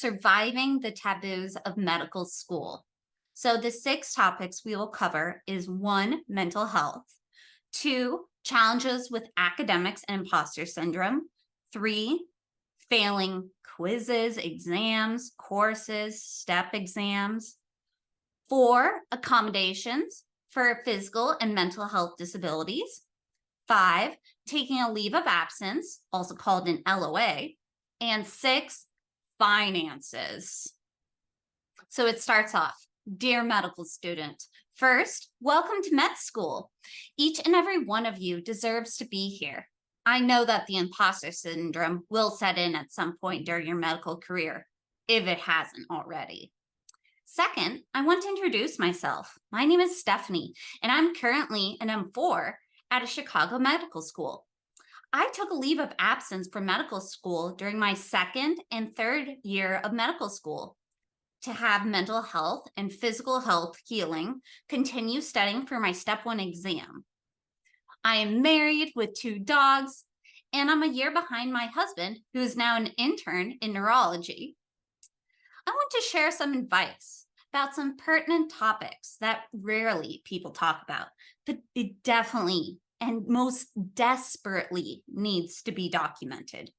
Surviving the taboos of medical school. So the 6 topics we will cover is 1, mental health, 2, challenges with academics and imposter syndrome, 3, failing quizzes, exams, courses, step exams, 4, accommodations for physical and mental health disabilities, 5, taking a leave of absence, also called an LOA, and 6, finances. So it starts off, dear medical student, first, welcome to med school. Each and every one of you deserves to be here. I know that the imposter syndrome will set in at some point during your medical career, if it hasn't already. Second, I want to introduce myself. My name is Stephanie, and I'm currently an M4 at a Chicago medical school. I took a leave of absence from medical school during my 2nd and 3rd year of medical school to have mental health and physical health healing, continue studying for my Step 1 exam. I am married with 2 dogs, and I'm a year behind my husband, who is now an intern in neurology. I want to share some advice about some pertinent topics that rarely people talk about, but it definitely and most desperately needs to be documented.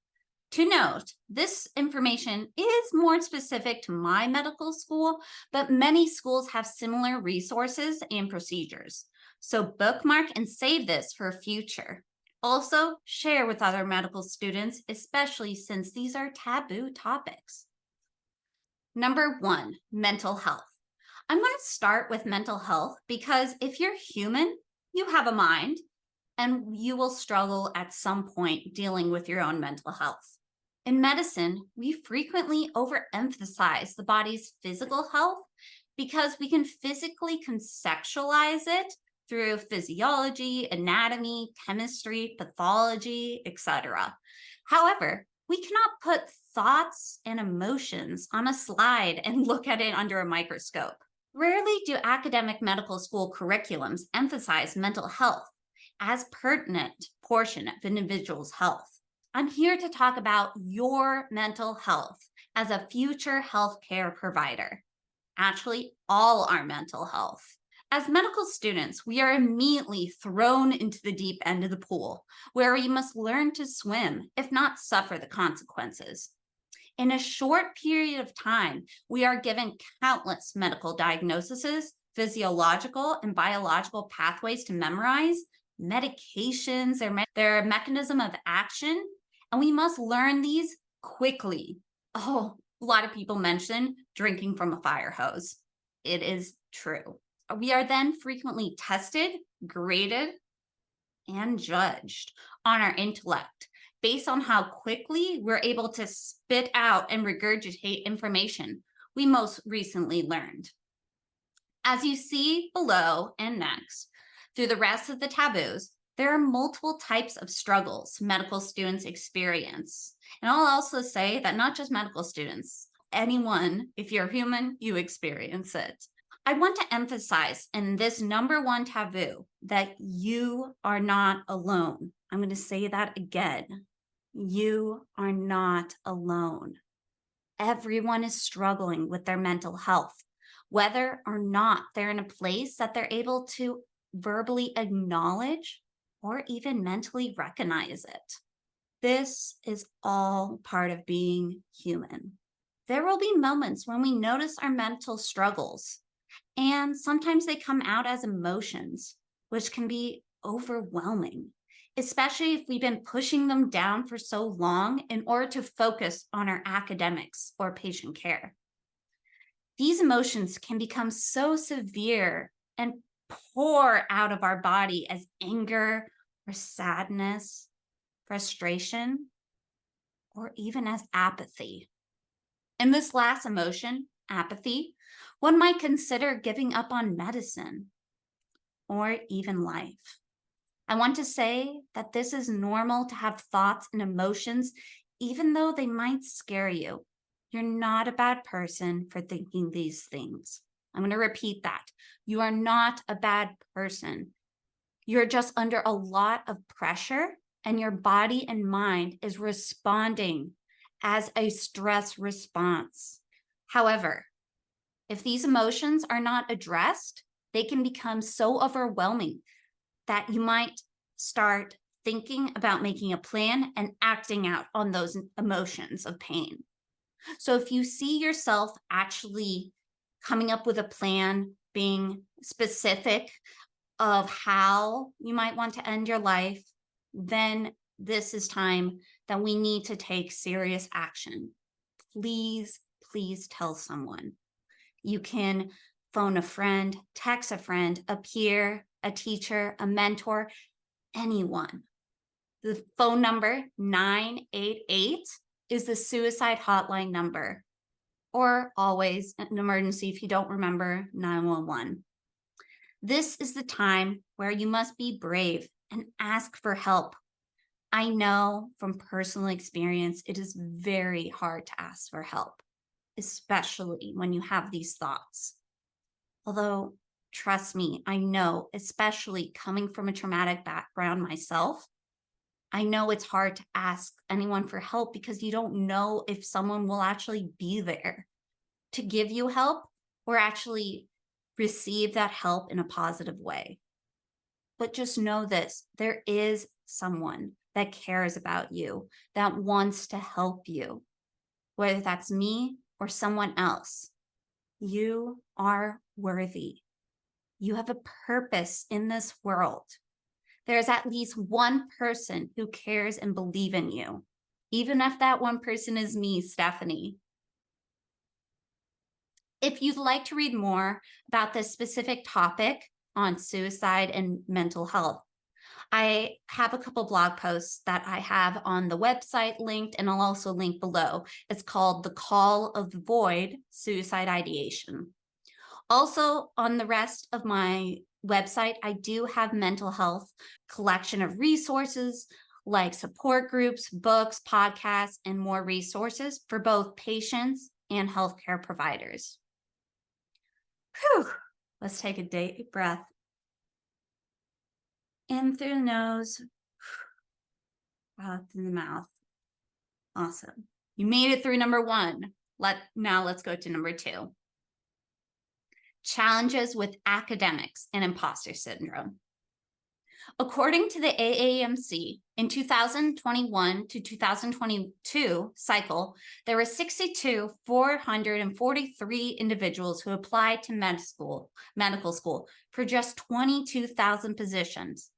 To note, this information is more specific to my medical school, but many schools have similar resources and procedures. So bookmark and save this for future. Also, share with other medical students, especially since these are taboo topics. Number 1, mental health. I'm going to start with mental health because if you're human, you have a mind, and you will struggle at some point dealing with your own mental health. In medicine, we frequently overemphasize the body's physical health because we can physically conceptualize it through physiology, anatomy, chemistry, pathology, etc. However, we cannot put thoughts and emotions on a slide and look at it under a microscope. Rarely do academic medical school curriculums emphasize mental health as pertinent portion of an individual's health. I'm here to talk about your mental health as a future healthcare provider. Actually, all our mental health. As medical students, we are immediately thrown into the deep end of the pool, where we must learn to swim, if not suffer the consequences. In a short period of time, we are given countless medical diagnoses, physiological and biological pathways to memorize, medications, their mechanism of action, and we must learn these quickly. Oh, a lot of people mention drinking from a fire hose. It is true. We are then frequently tested, graded, and judged on our intellect based on how quickly we're able to spit out and regurgitate information we most recently learned. As you see below and next, through the rest of the taboos, there are multiple types of struggles medical students experience. And I'll also say that not just medical students, anyone, if you're human, you experience it. I want to emphasize in this number 1 taboo that you are not alone. I'm going to say that again. You are not alone. Everyone is struggling with their mental health, whether or not they're in a place that they're able to verbally acknowledge or even mentally recognize it. This is all part of being human. There will be moments when we notice our mental struggles, and sometimes they come out as emotions, which can be overwhelming, especially if we've been pushing them down for so long in order to focus on our academics or patient care. These emotions can become so severe and pour out of our body as anger or sadness, frustration, or even as apathy. In this last emotion, apathy, one might consider giving up on medicine or even life. I want to say that this is normal to have thoughts and emotions, even though they might scare you. You're not a bad person for thinking these things. I'm going to repeat that. You are not a bad person. You're just under a lot of pressure, and your body and mind is responding as a stress response. However, if these emotions are not addressed, they can become so overwhelming that you might start thinking about making a plan and acting out on those emotions of pain. So if you see yourself actually coming up with a plan, being specific of how you might want to end your life, then this is time that we need to take serious action. Please, please tell someone. You can phone a friend, text a friend, a peer, a teacher, a mentor, anyone. The phone number 988 is the suicide hotline number, or always an emergency if you don't remember 911. This is the time where you must be brave and ask for help. I know from personal experience, it is very hard to ask for help, especially when you have these thoughts. Although, trust me, I know, especially coming from a traumatic background myself, I know it's hard to ask anyone for help because you don't know if someone will actually be there to give you help or actually receive that help in a positive way. But just know this, there is someone that cares about you, that wants to help you, whether that's me or someone else. You are worthy. You have a purpose in this world. There's at least one person who cares and believes in you, even if that one person is me, Stephanie. If you'd like to read more about this specific topic on suicide and mental health, I have a couple blog posts that I have on the website linked, and I'll also link below. It's called The Call of the Void, Suicide Ideation. Also, on the rest of my website, I do have mental health collection of resources like support groups, books, podcasts, and more resources for both patients and healthcare providers. Whew. Let's take a deep breath. In through the nose, out through the mouth. Awesome. You made it through number one. Now let's go to number two. Challenges with academics and imposter syndrome. According to the AAMC, in 2021 to 2022 cycle, there were 443 individuals who applied to medical school for just 22,000 positions.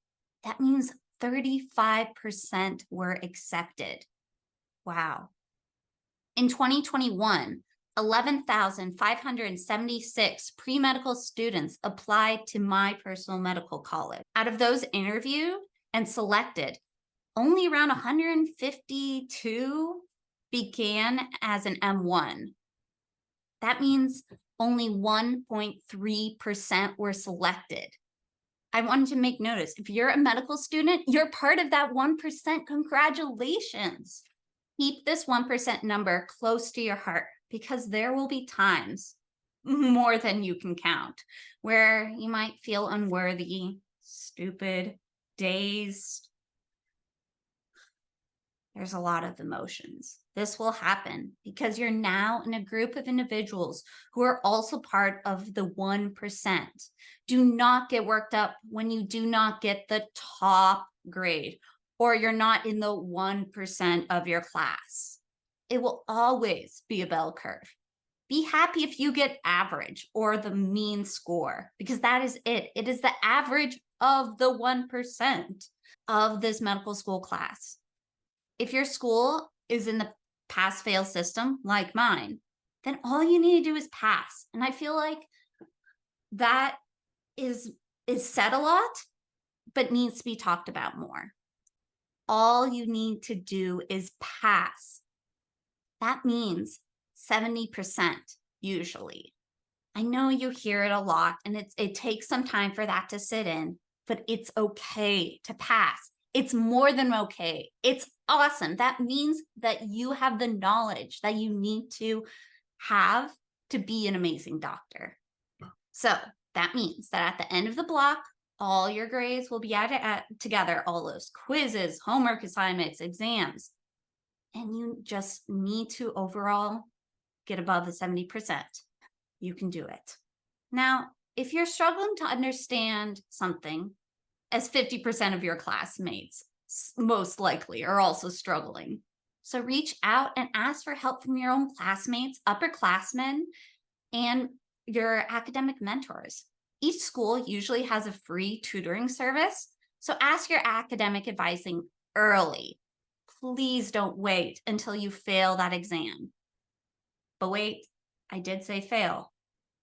That means 35% were accepted. Wow. In 2021, 11,576 pre-medical students applied to my personal medical college. Out of those interviewed and selected, only around 152 began as an M1. That means only 1.3% were selected. I wanted to make notice, if you're a medical student, you're part of that 1%. Congratulations. Keep this 1% number close to your heart, because there will be times, more than you can count, where you might feel unworthy, stupid, dazed. There's a lot of emotions. This will happen because you're now in a group of individuals who are also part of the 1%. Do not get worked up when you do not get the top grade or you're not in the 1% of your class. It will always be a bell curve. Be happy if you get average or the mean score, because that is it. It is the average of the 1% of this medical school class. If your school is in the pass-fail system like mine, then all you need to do is pass. And I feel like that is said a lot, but needs to be talked about more. All you need to do is pass. That means 70% usually. I know you hear it a lot, and it takes some time for that to sit in, but it's okay to pass. It's more than okay. It's awesome. That means that you have the knowledge that you need to have to be an amazing doctor. So that means that at the end of the block, all your grades will be added together, all those quizzes, homework assignments, exams. and you just need to overall get above the 70%. You can do it. Now, if you're struggling to understand something, as 50% of your classmates most likely are also struggling. So reach out and ask for help from your own classmates, upperclassmen, and your academic mentors. Each school usually has a free tutoring service, so ask your academic advising early. Please don't wait until you fail that exam. But wait, I did say fail.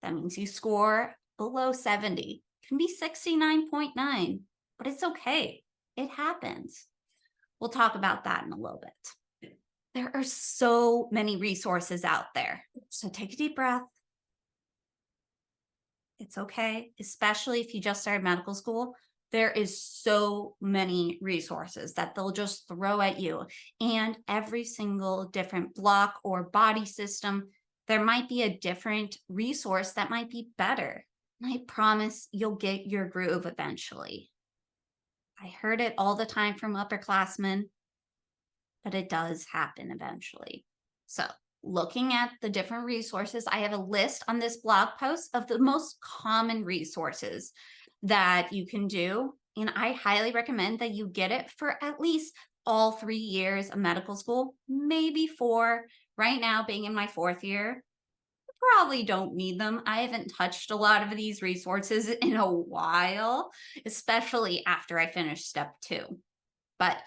That means you score below 70. It can be 69.9, but it's okay. It happens. We'll talk about that in a little bit. There are so many resources out there. So take a deep breath. It's okay, especially if you just started medical school. There is so many resources that they'll just throw at you. And every single different block or body system, there might be a different resource that might be better. And I promise you'll get your groove eventually. I heard it all the time from upperclassmen, but it does happen eventually. So looking at the different resources, I have a list on this blog post of the most common resources that you can do. And I highly recommend that you get it for at least all 3 years of medical school, maybe 4. Right now, being in my 4th year, I probably don't need them. I haven't touched a lot of these resources in a while, especially after I finish step 2. But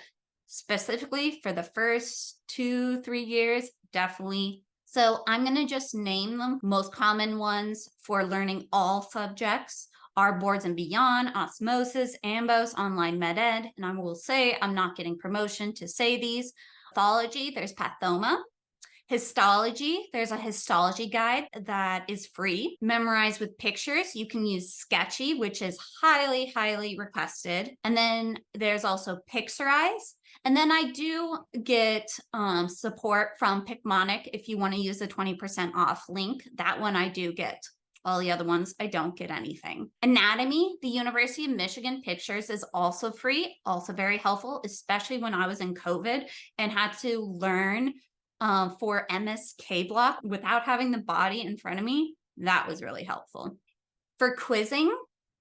specifically for the first 2-3 years, definitely. So I'm going to just name them. Most common ones for learning all subjects are Boards and Beyond, Osmosis, AMBOS, Online Med Ed. And I will say I'm not getting promotion to say these. Pathology, there's Pathoma. Histology, there's a histology guide that is free. Memorize with pictures, you can use Sketchy, which is highly, highly requested. And then there's also Pixarize. And then I do get support from Picmonic if you want to use the 20% off link. That one I do get. All the other ones, I don't get anything. Anatomy, the University of Michigan Pictures is also free, also very helpful, especially when I was in COVID and had to learn for MSK block without having the body in front of me. That was really helpful. For quizzing,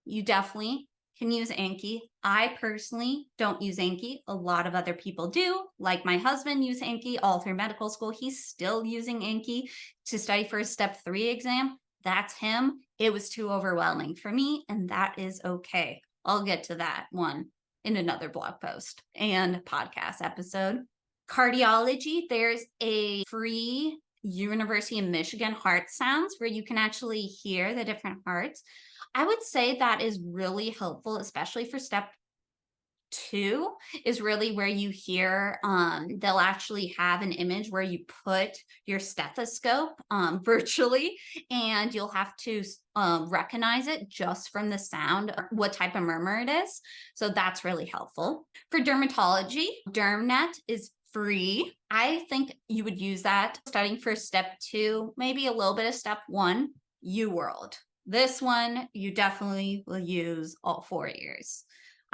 you definitely can use Anki. I personally don't use Anki. A lot of other people do. Like my husband used Anki all through medical school. He's still using Anki to study for his step 3 exam. That's him. It was too overwhelming for me, and that is okay. I'll get to that one in another blog post and podcast episode. Cardiology, there's a free University of Michigan heart sounds where you can actually hear the different hearts. I would say that is really helpful, especially for step 2 is really where you hear, they'll actually have an image where you put your stethoscope virtually, and you'll have to recognize it just from the sound, what type of murmur it is. So that's really helpful. For dermatology, DermNet is free. I think you would use that studying for step 2, maybe a little bit of step 1, UWorld. This one you definitely will use all 4 years.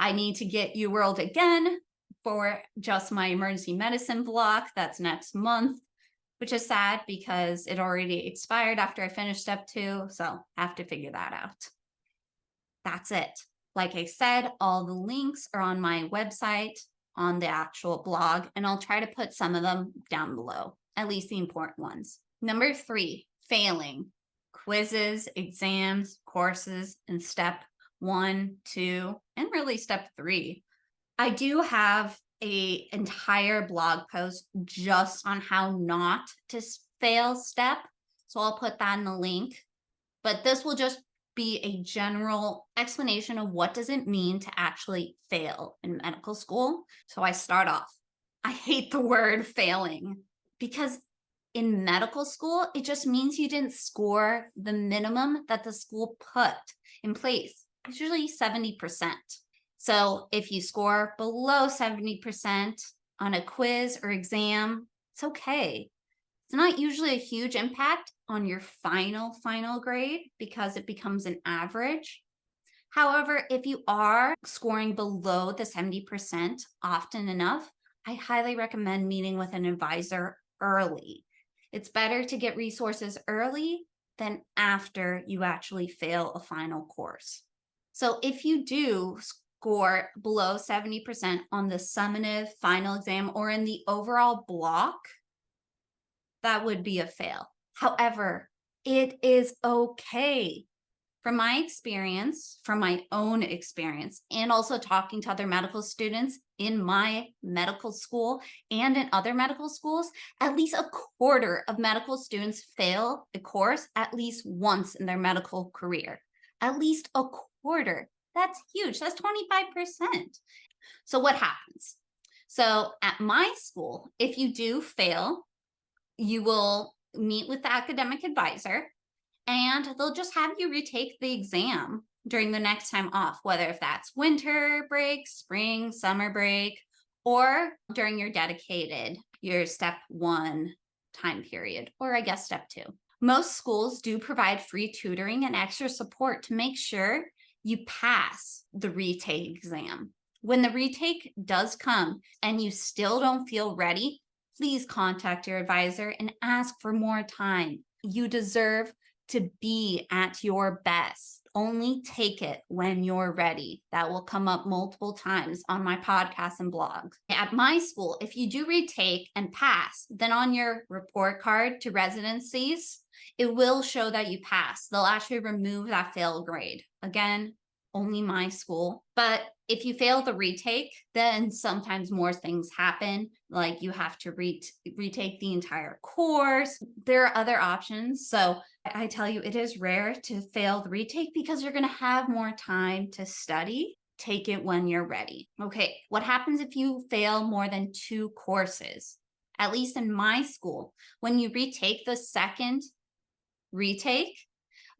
I need to get UWorld again for just my emergency medicine block. That's next month, which is sad because it already expired after I finished step 2. So I have to figure that out. That's it. Like I said, all the links are on my website, on the actual blog, and I'll try to put some of them down below, at least the important ones. Number 3, failing. Quizzes, exams, courses, and step 1, 2, and really step 3. I do have an entire blog post just on how not to fail step. So I'll put that in the link. But this will just be a general explanation of what does it mean to actually fail in medical school. So I start off. I hate the word failing because in medical school, it just means you didn't score the minimum that the school put in place. It's usually 70%. So if you score below 70% on a quiz or exam, it's okay. It's not usually a huge impact on your final grade because it becomes an average. However, if you are scoring below the 70% often enough, I highly recommend meeting with an advisor early. It's better to get resources early than after you actually fail a final course. So if you do score below 70% on the summative final exam or in the overall block, that would be a fail. However, it is okay. From my experience, from my own experience, and also talking to other medical students in my medical school and in other medical schools, at least a quarter of medical students fail a course at least once in their medical career. At least a quarter. That's huge. That's 25%. So what happens? So at my school, if you do fail, you will meet with the academic advisor and they'll just have you retake the exam during the next time off, whether if that's winter break, spring, summer break, or during your step 1 time period, or I guess step 2. Most schools do provide free tutoring and extra support to make sure you pass the retake exam. When the retake does come and you still don't feel ready, please contact your advisor and ask for more time. You deserve to be at your best. Only take it when you're ready. That will come up multiple times on my podcast and blog. At my school, if you do retake and pass, then on your report card to residencies, it will show that you passed. They'll actually remove that fail grade. Again, only my school. But if you fail the retake, then sometimes more things happen, like you have to retake the entire course. There are other options. So I tell you, it is rare to fail the retake because you're going to have more time to study. Take it when you're ready. Okay, what happens if you fail more than 2 courses? At least in my school, when you retake the second retake,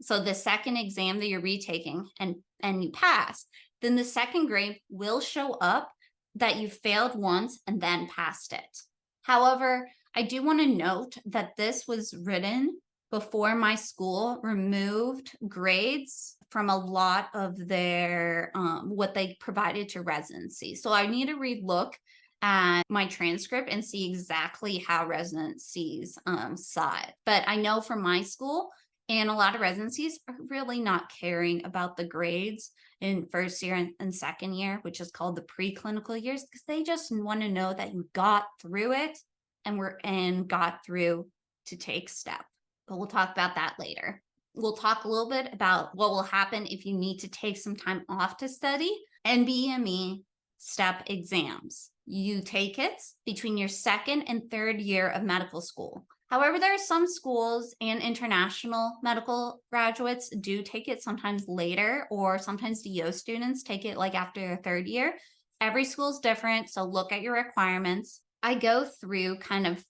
so the second exam that you're retaking and you pass, then the second grade will show up that you failed once and then passed it. However, I do want to note that this was written before my school removed grades from a lot of their what they provided to residency. So I need to relook at my transcript and see exactly how residencies saw it. But I know from my school, and a lot of residencies are really not caring about the grades in first year and second year, which is called the preclinical years, because they just want to know that you got through it and got through to take STEP. But we'll talk about that later. We'll talk a little bit about what will happen if you need to take some time off to study NBME STEP exams. You take it between your second and third year of medical school. However, there are some schools and international medical graduates do take it sometimes later, or sometimes DO students take it like after their third year. Every school is different, so look at your requirements. I go through kind of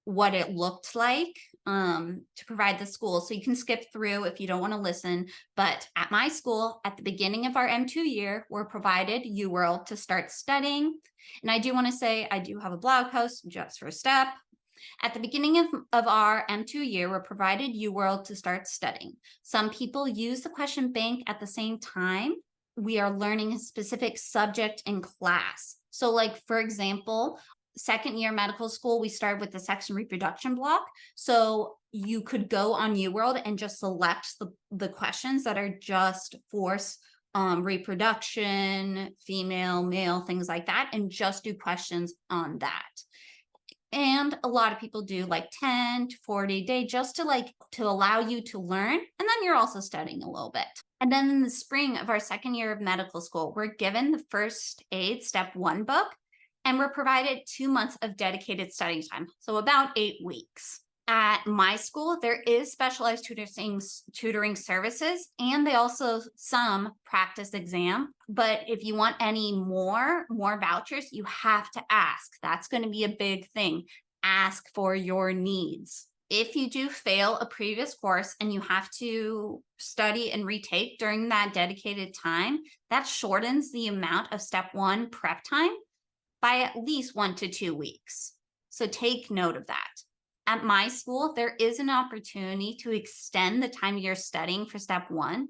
what it looked like to provide the school. So you can skip through if you don't want to listen. But at my school, at the beginning of our M2 year, we're provided UWorld to start studying. And I do want to say I do have a blog post just for STEP. At the beginning of our M2 year, we're provided UWorld to start studying. Some people use the question bank at the same time. We are learning a specific subject in class. So like, for example, second year medical school, we started with the sex and reproduction block. So you could go on UWorld and just select the questions that are just for reproduction, female, male, things like that, and just do questions on that. And a lot of people do like 10 to 40 a day just to allow you to learn. And then you're also studying a little bit. And then in the spring of our second year of medical school, we're given the first aid step 1 book, and we're provided 2 months of dedicated study time. So about 8 weeks. At my school, there is specialized tutoring services, and they also some practice exam. But if you want any more vouchers, you have to ask. That's going to be a big thing. Ask for your needs. If you do fail a previous course and you have to study and retake during that dedicated time, that shortens the amount of step 1 prep time by at least 1 to 2 weeks. So take note of that. At my school, there is an opportunity to extend the time you're studying for step 1.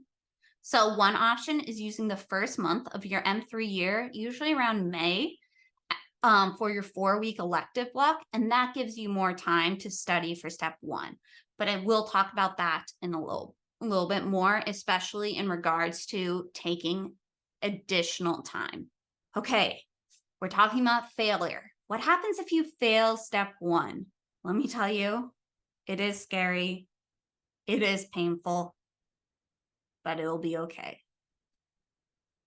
So one option is using the first month of your M3 year, usually around May, for your 4-week elective block, and that gives you more time to study for step 1. But I will talk about that in a little bit more, especially in regards to taking additional time. Okay, we're talking about failure. What happens if you fail step 1? Let me tell you, it is scary. It is painful, but it'll be okay.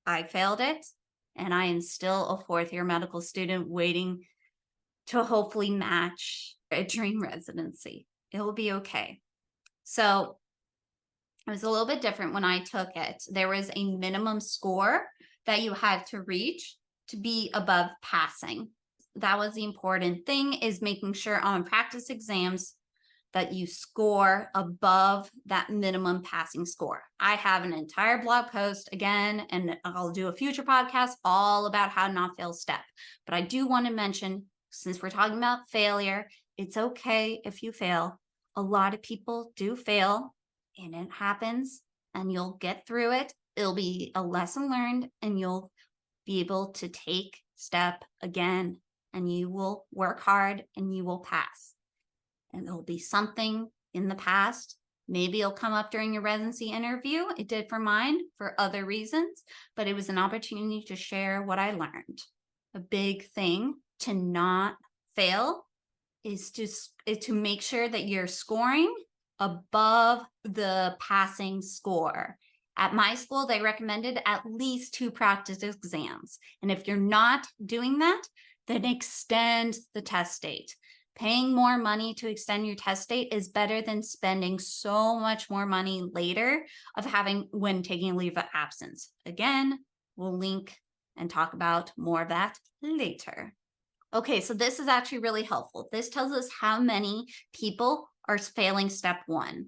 I failed it, and I am still a 4th-year medical student waiting to hopefully match a dream residency. It will be okay. So it was a little bit different when I took it. There was a minimum score that you had to reach to be above passing. That was the important thing, is making sure on practice exams that you score above that minimum passing score. I have an entire blog post again, and I'll do a future podcast all about how to not fail step. But I do want to mention, since we're talking about failure, it's okay if you fail. A lot of people do fail, and it happens, and you'll get through it. It'll be a lesson learned, and you'll be able to take step again, and you will work hard and you will pass. And there'll be something in the past. Maybe it'll come up during your residency interview. It did for mine for other reasons, but it was an opportunity to share what I learned. A big thing to not fail is to make sure that you're scoring above the passing score. At my school, they recommended at least 2 practice exams. And if you're not doing that, then extend the test date. Paying more money to extend your test date is better than spending so much more money later when taking a leave of absence. Again, we'll link and talk about more of that later. Okay, so this is actually really helpful. This tells us how many people are failing step 1.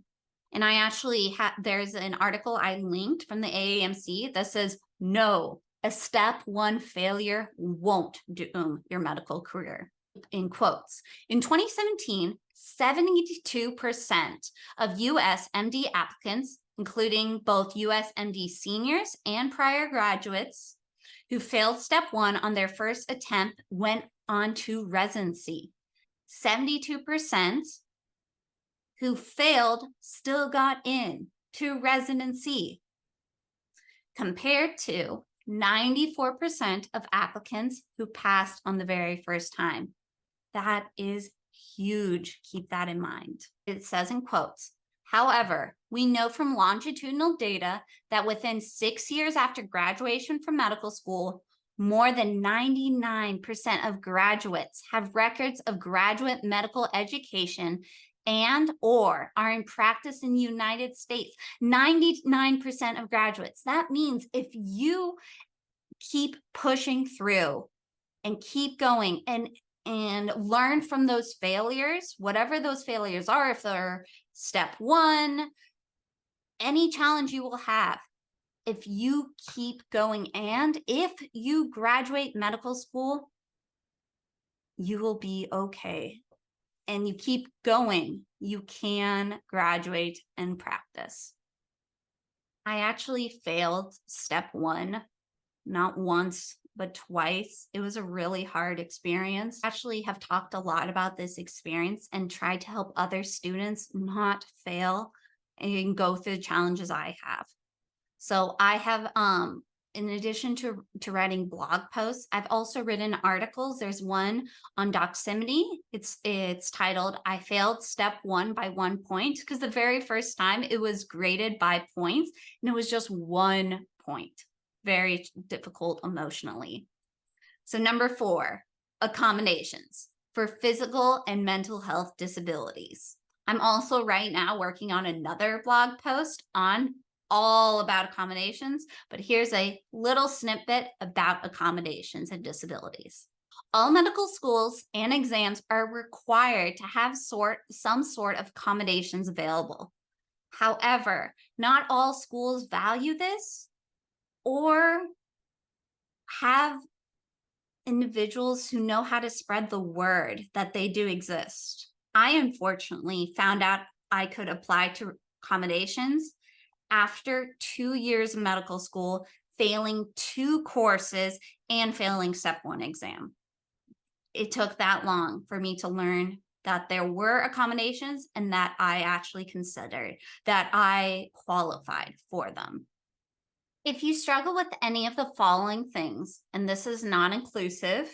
And I actually there's an article I linked from the AAMC that says, no, a step 1 failure won't doom your medical career. In quotes, in 2017, 72% of US MD applicants, including both US MD seniors and prior graduates who failed step 1 on their first attempt, went on to residency. 72% who failed still got in to residency, compared to 94% of applicants who passed on the very first time. That is huge. Keep that in mind. It says in quotes, however, we know from longitudinal data that within 6 years after graduation from medical school, more than 99% of graduates have records of graduate medical education and or are in practice in the United States. 99% of graduates. That means if you keep pushing through and keep going and learn from those failures, whatever those failures are, if they're step 1, any challenge you will have, if you keep going and if you graduate medical school, you will be okay. And you keep going, you can graduate and practice. I actually failed step 1, not once, but twice. It was a really hard experience. I actually have talked a lot about this experience and tried to help other students not fail and go through the challenges I have. So I have, in addition to writing blog posts, I've also written articles. There's one on Doximity. It's titled, I failed step 1 by 1 point, because the very first time it was graded by points and it was just 1 point. Very difficult emotionally. So number 4, accommodations for physical and mental health disabilities. I'm also right now working on another blog post on all about accommodations, but here's a little snippet about accommodations and disabilities. All medical schools and exams are required to have some sort of accommodations available. However, not all schools value this or have individuals who know how to spread the word that they do exist. I unfortunately found out I could apply to accommodations after 2 years of medical school, failing 2 courses and failing step 1 exam. it took that long for me to learn that there were accommodations and that I actually considered, that I qualified for them. If you struggle with any of the following things, and this is not inclusive,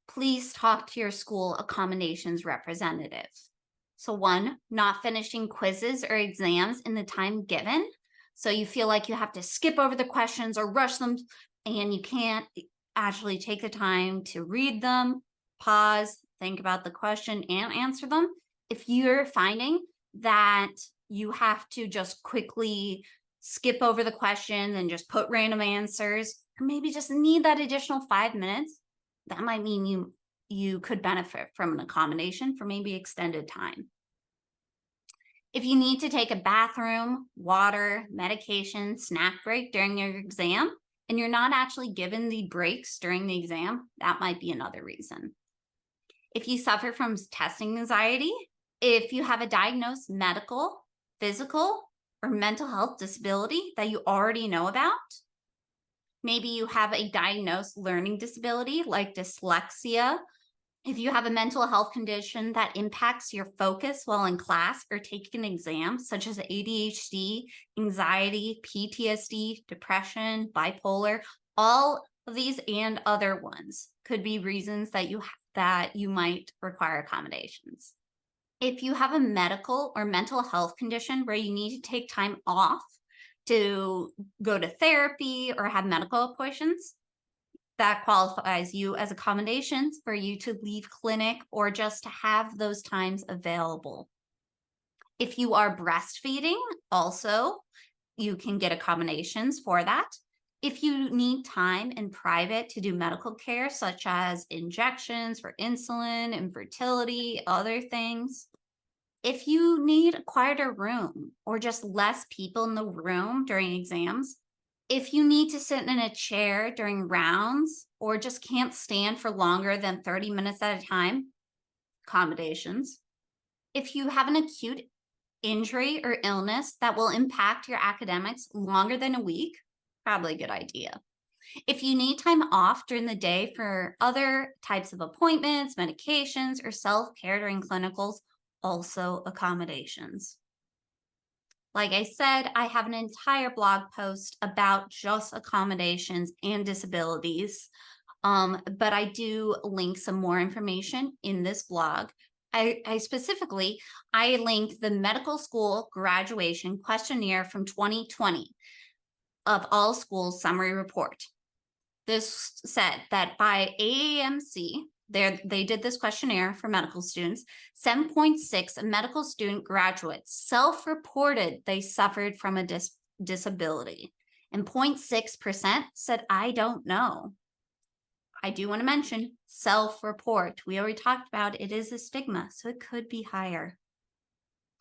please talk to your school accommodations representative. So 1, not finishing quizzes or exams in the time given. So you feel like you have to skip over the questions or rush them and you can't actually take the time to read them, pause, think about the question and answer them. If you're finding that you have to just quickly skip over the question and just put random answers, or maybe just need that additional 5 minutes, that might mean you could benefit from an accommodation for maybe extended time. If you need to take a bathroom, water, medication, snack break during your exam, and you're not actually given the breaks during the exam, that might be another reason. If you suffer from testing anxiety, if you have a diagnosed medical, physical, or mental health disability that you already know about, maybe you have a diagnosed learning disability like dyslexia. If you have a mental health condition that impacts your focus while in class or taking an exam, such as ADHD, anxiety, PTSD, depression, bipolar, all of these and other ones could be reasons that you might require accommodations. If you have a medical or mental health condition where you need to take time off to go to therapy or have medical appointments, that qualifies you as accommodations for you to leave clinic or just to have those times available. If you are breastfeeding, also, you can get accommodations for that. If you need time in private to do medical care, such as injections for insulin, infertility, other things. If you need a quieter room or just less people in the room during exams, if you need to sit in a chair during rounds or just can't stand for longer than 30 minutes at a time, accommodations. If you have an acute injury or illness that will impact your academics longer than a week, probably a good idea. If you need time off during the day for other types of appointments, medications, or self-care during clinicals, also accommodations. Like I said, I have an entire blog post about just accommodations and disabilities, but I do link some more information in this blog. I specifically link the medical school graduation questionnaire from 2020 of all schools summary report. This said that by AAMC, they did this questionnaire for medical students. 7.6 medical student graduates self-reported they suffered from a disability, and 0.6% said, I don't know. I do want to mention self-report. We already talked about it is a stigma, so it could be higher.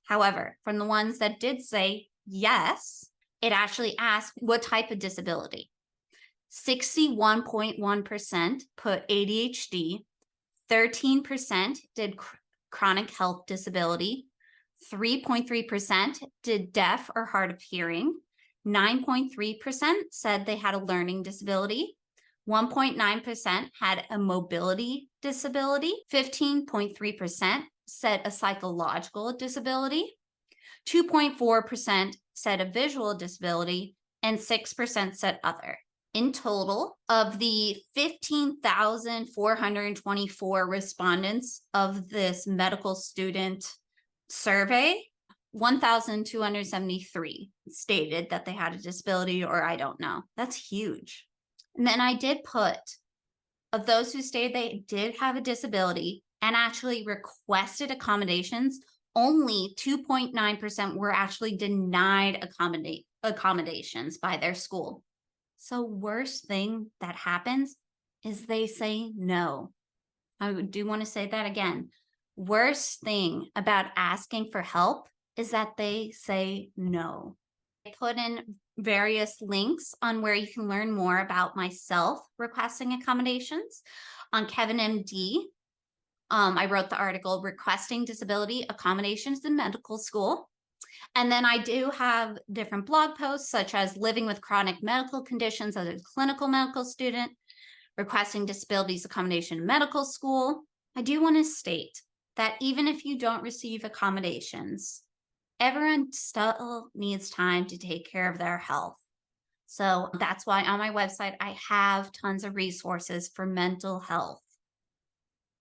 However, from the ones that did say yes, it actually asked what type of disability. 61.1% put ADHD, 13% did chronic health disability, 3.3% did deaf or hard of hearing, 9.3% said they had a learning disability, 1.9% had a mobility disability, 15.3% said a psychological disability, 2.4% said a visual disability, and 6% said other. In total, of the 15,424 respondents of this medical student survey, 1,273 stated that they had a disability or I don't know. That's huge. And then I did put, of those who stated they did have a disability and actually requested accommodations, only 2.9% were actually denied accommodations by their school. So worst thing that happens is they say no. I do want to say that again. Worst thing about asking for help is that they say no. I put in various links on where you can learn more about myself requesting accommodations. On Kevin MD, I wrote the article, Requesting Disability Accommodations in Medical School. And then I do have different blog posts, such as Living with Chronic Medical Conditions as a Clinical Medical Student, requesting disabilities accommodation in medical school, I do want to state that even if you don't receive accommodations, everyone still needs time to take care of their health. So that's why on my website, I have tons of resources for mental health.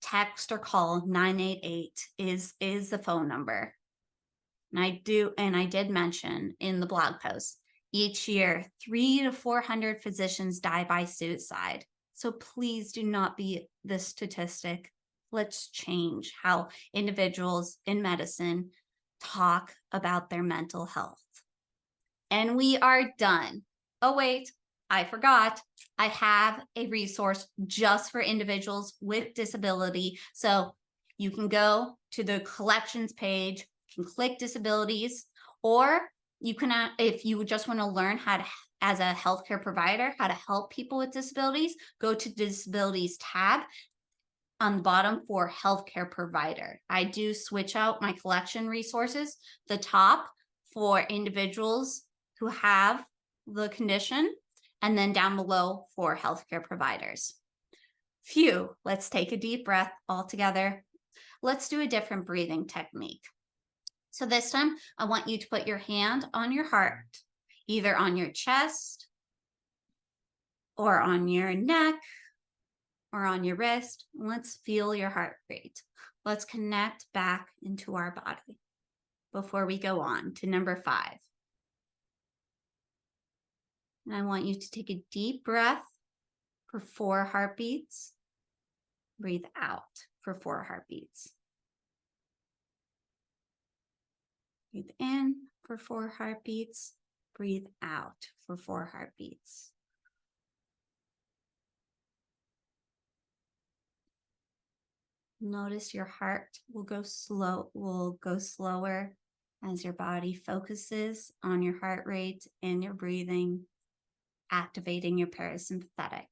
Text or call 988 is the phone number. And I did mention in the blog post, each year, 300 to 400 physicians die by suicide. So please do not be the statistic. Let's change how individuals in medicine talk about their mental health. And we are done. Oh, wait, I forgot. I have a resource just for individuals with disability. So you can go to the collections page, you can click disabilities, or you can, if you just want to learn how to, as a healthcare provider, how to help people with disabilities, go to disabilities tab on the bottom for healthcare provider. I do switch out my collection resources, the top for individuals who have the condition, and then down below for healthcare providers. Phew, let's take a deep breath all together. Let's do a different breathing technique. So this time, I want you to put your hand on your heart, either on your chest or on your neck or on your wrist. Let's feel your heart rate. Let's connect back into our body before we go on to number 5. And I want you to take a deep breath for 4 heartbeats. Breathe out for 4 heartbeats. Breathe in for 4 heartbeats. Breathe out for 4 heartbeats. Notice your heart will go slower as your body focuses on your heart rate and your breathing, activating your parasympathetic.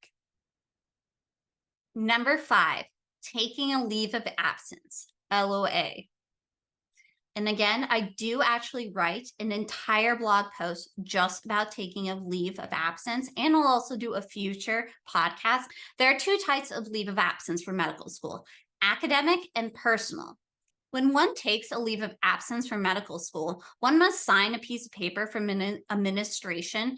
Number 5, taking a leave of absence, LOA. And again, I do actually write an entire blog post just about taking a leave of absence, and I'll also do a future podcast. There are 2 types of leave of absence for medical school, academic and personal. When one takes a leave of absence from medical school, one must sign a piece of paper from an administration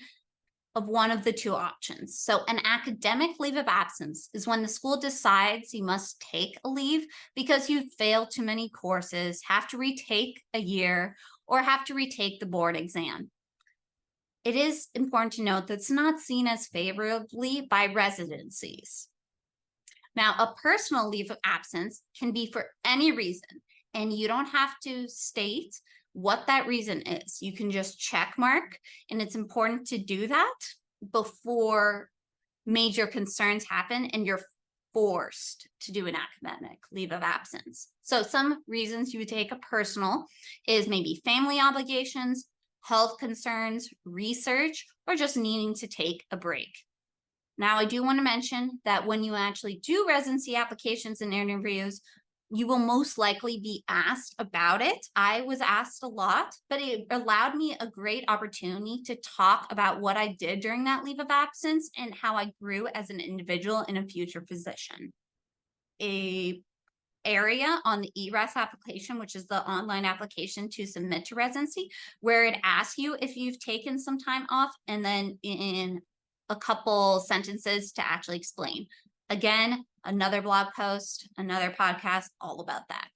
of one of the 2 options. So an academic leave of absence is when the school decides you must take a leave because you failed too many courses, have to retake a year, or have to retake the board exam. It is important to note that it's not seen as favorably by residencies. Now, a personal leave of absence can be for any reason, and you don't have to state what that reason is. You can just check mark, and it's important to do that before major concerns happen and you're forced to do an academic leave of absence. So some reasons you would take a personal is maybe family obligations, health concerns, research, or just needing to take a break. Now, I do want to mention that when you actually do residency applications and interviews, you will most likely be asked about it. I was asked a lot, but it allowed me a great opportunity to talk about what I did during that leave of absence and how I grew as an individual in a future position. A area on the ERES application, which is the online application to submit to residency, where it asks you if you've taken some time off, and then in a couple sentences to actually explain. Again, another blog post, another podcast, all about that.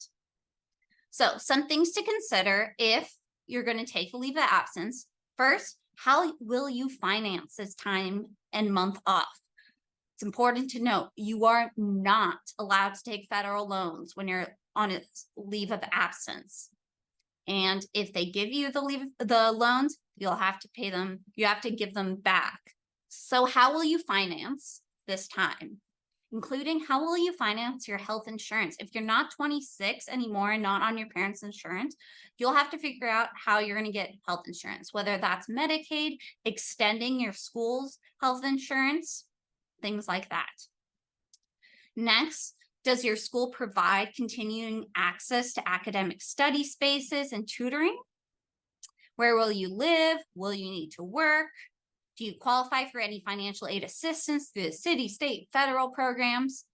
So some things to consider if you're going to take a leave of absence. First, how will you finance this time and month off? It's important to note you are not allowed to take federal loans when you're on a leave of absence. And if they give you the loans, you'll have to pay them. You have to give them back. So how will you finance this time? Including how will you finance your health insurance? If you're not 26 anymore and not on your parents' insurance, you'll have to figure out how you're going to get health insurance, whether that's Medicaid, extending your school's health insurance, things like that. Next, does your school provide continuing access to academic study spaces and tutoring? Where will you live? Will you need to work? Do you qualify for any financial aid assistance through the city, state, federal programs?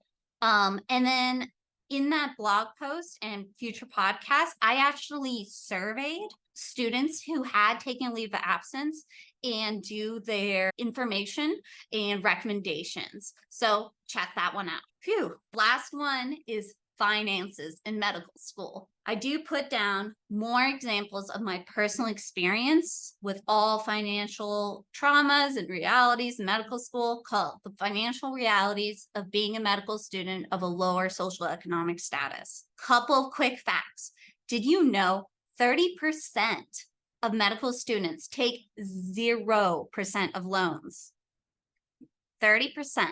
And then in that blog post and future podcast, I actually surveyed students who had taken leave of absence and do their information and recommendations. So check that one out. Phew. Last one is finances in medical school. I do put down more examples of my personal experience with all financial traumas and realities in medical school, called the financial realities of being a medical student of a lower social economic status. Couple of quick facts. Did you know 30% of medical students take 0% of loans? 30%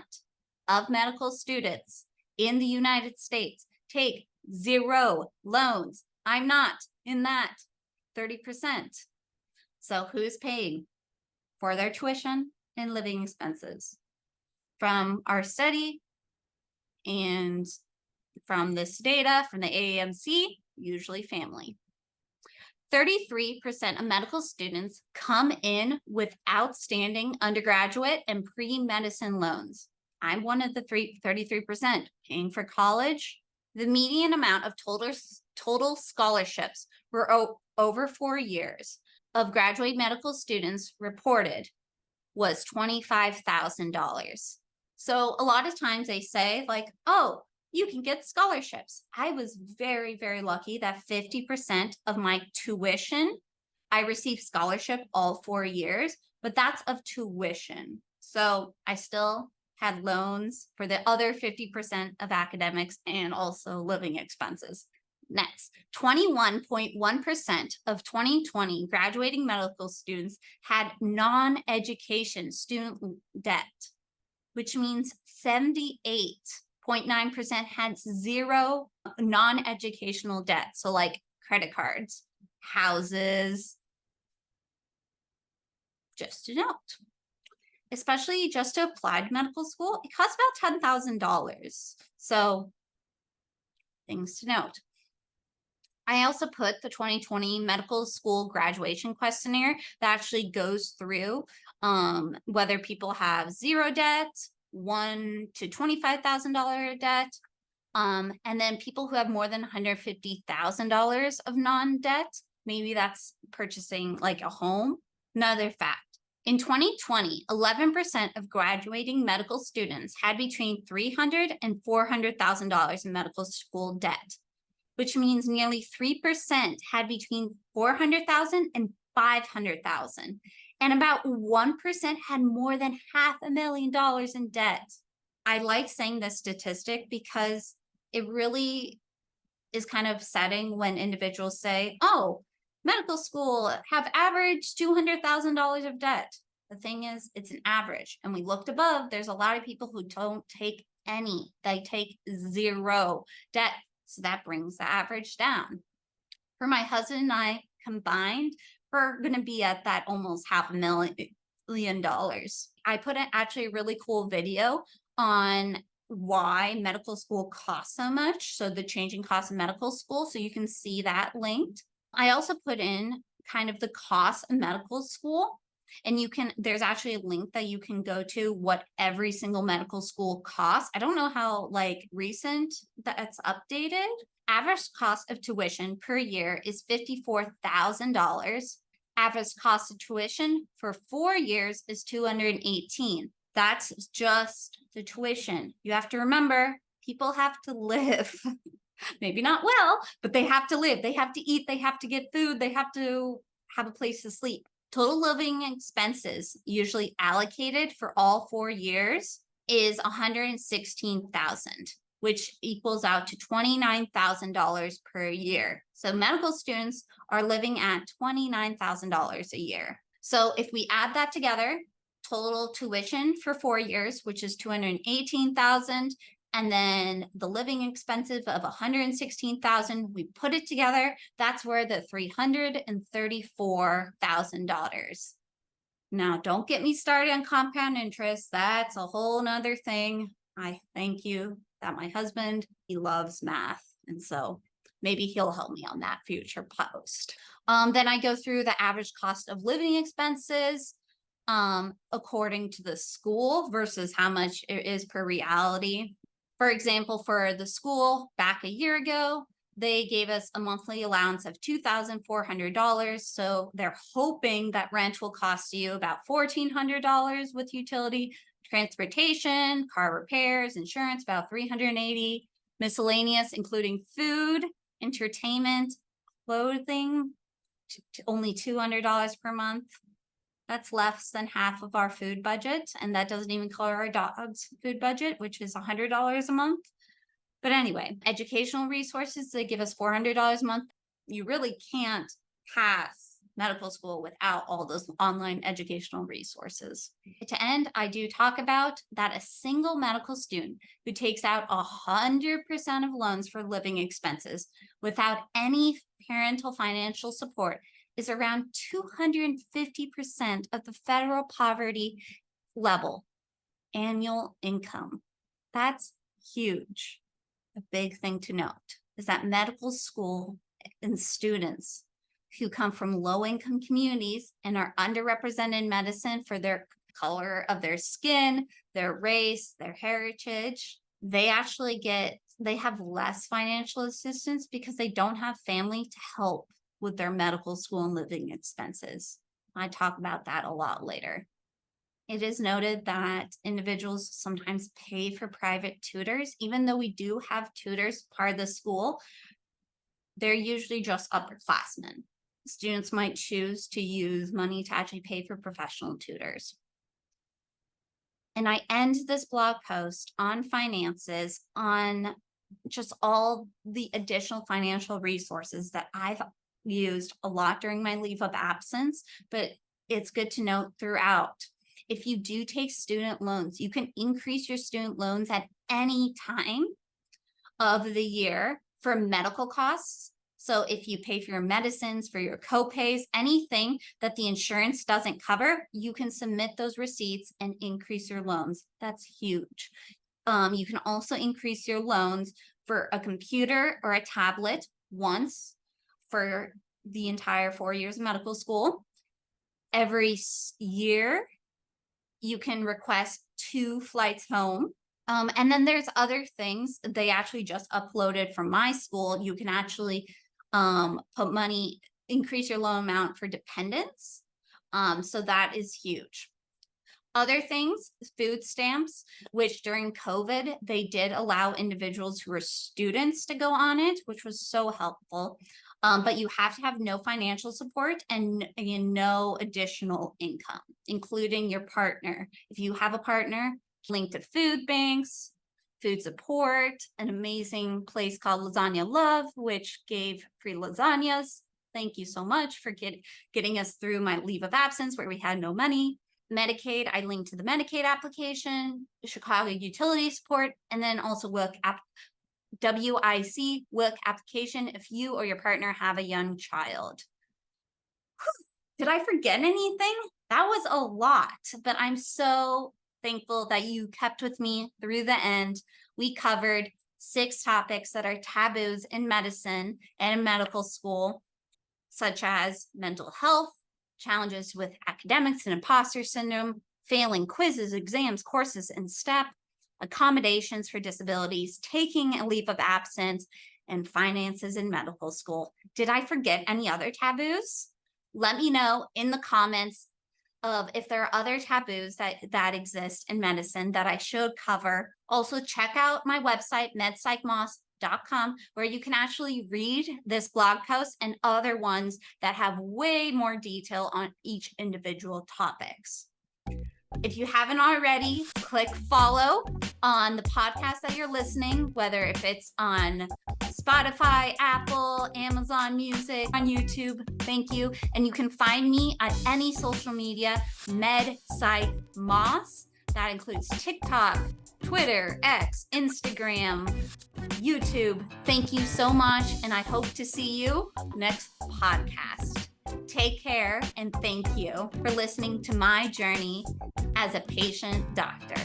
of medical students in the United States take 0 loans. I'm not in that 30%. So who's paying for their tuition and living expenses? From our study and from this data from the AAMC, usually family. 33% of medical students come in with outstanding undergraduate and pre-medicine loans. I'm one of the 33% paying for college. The median amount of total scholarships were over 4 years of graduate medical students reported was $25,000. So a lot of times they say like, oh, you can get scholarships. I was very, very lucky that 50% of my tuition, I received scholarship all 4 years, but that's of tuition. So I still had loans for the other 50% of academics and also living expenses. Next, 21.1% of 2020 graduating medical students had non-education student debt, which means 78.9% had 0 non-educational debt. So like credit cards, houses, just to note. Especially just to apply to medical school, it costs about $10,000. So things to note. I also put the 2020 medical school graduation questionnaire that actually goes through whether people have 0 debt, $1,000 to $25,000 debt, and then people who have more than $150,000 of non-debt, maybe that's purchasing like a home. Another fact. In 2020, 11% of graduating medical students had between $300,000 and $400,000 in medical school debt, which means nearly 3% had between $400,000 and $500,000, and about 1% had more than $500,000 in debt. I like saying this statistic because it really is kind of upsetting when individuals say, oh, medical school have averaged $200,000 of debt. The thing is, it's an average. And we looked above, there's a lot of people who don't take any. They take 0 debt. So that brings the average down. For my husband and I combined, we're going to be at that almost $500,000. I put actually a really cool video on why medical school costs so much. So the changing cost of medical school. So you can see that linked. I also put in kind of the cost of medical school, and there's actually a link that you can go to what every single medical school costs. I don't know how like recent that's updated. Average cost of tuition per year is $54,000. Average cost of tuition for 4 years is $218,000. That's just the tuition. You have to remember, people have to live. Maybe not well, but they have to live. They have to eat. They have to get food. They have to have a place to sleep. Total living expenses usually allocated for all 4 years is $116,000, which equals out to $29,000 per year. So medical students are living at $29,000 a year. So if we add that together, total tuition for 4 years, which is $218,000, and then the living expenses of $116,000, we put it together, that's where the $334,000. Now, don't get me started on compound interest. That's a whole nother thing. I thank you that my husband, he loves math. And so maybe he'll help me on that future post. Then I go through the average cost of living expenses. according to the school versus how much it is per reality. For example, for the school back a year ago, they gave us a monthly allowance of $2,400. So they're hoping that rent will cost you about $1,400 with utility, transportation, car repairs, insurance, about $380, miscellaneous, including food, entertainment, clothing, only $200 per month. That's less than half of our food budget, and that doesn't even cover our dog's food budget, which is $100 a month. But anyway, educational resources, they give us $400 a month. You really can't pass medical school without all those online educational resources. To end, I do talk about that a single medical student who takes out 100% of loans for living expenses without any parental financial support is around 250% of the federal poverty level annual income. That's huge. A big thing to note is that medical school and students who come from low-income communities and are underrepresented in medicine for their color of their skin, their race, their heritage, they have less financial assistance because they don't have family to help with their medical school and living expenses. I talk about that a lot later. It is noted that individuals sometimes pay for private tutors, even though we do have tutors part of the school. They're usually just upperclassmen. Students might choose to use money to actually pay for professional tutors. And I end this blog post on finances, on just all the additional financial resources that I've used a lot during my leave of absence, but it's good to note throughout. If you do take student loans, you can increase your student loans at any time of the year for medical costs. So if you pay for your medicines, for your copays, anything that the insurance doesn't cover, you can submit those receipts and increase your loans. That's huge. You can also increase your loans for a computer or a tablet once for the entire 4 years of medical school. Every year, you can request 2 flights home. And then there's other things they actually just uploaded from my school. You can actually put money, increase your loan amount for dependents. So that is huge. Other things, food stamps, which during COVID, they did allow individuals who were students to go on it, which was so helpful. But you have to have no financial support and no additional income, including your partner. If you have a partner, link to food banks, food support, an amazing place called Lasagna Love, which gave free lasagnas. Thank you so much for getting us through my leave of absence where we had no money. Medicaid, I linked to the Medicaid application, Chicago utility support, and then also WIC application if you or your partner have a young child. Did I forget anything? That was a lot, but I'm so thankful that you kept with me through the end. We covered 6 topics that are taboos in medicine and in medical school, such as mental health, challenges with academics and imposter syndrome, failing quizzes, exams, courses, and STEP, accommodations for disabilities, taking a leave of absence, and finances in medical school. Did I forget any other taboos? Let me know in the comments of if there are other taboos that exist in medicine that I should cover. Also, check out my website, medpsychmoss.com, where you can actually read this blog post and other ones that have way more detail on each individual topics. If you haven't already, click follow on the podcast that you're listening, whether if it's on Spotify, Apple, Amazon Music, on YouTube. Thank you. And you can find me on any social media, medpsychmoss. That includes TikTok, Twitter, X, Instagram, YouTube. Thank you so much. And I hope to see you next podcast. Take care and thank you for listening to my journey as a patient doctor.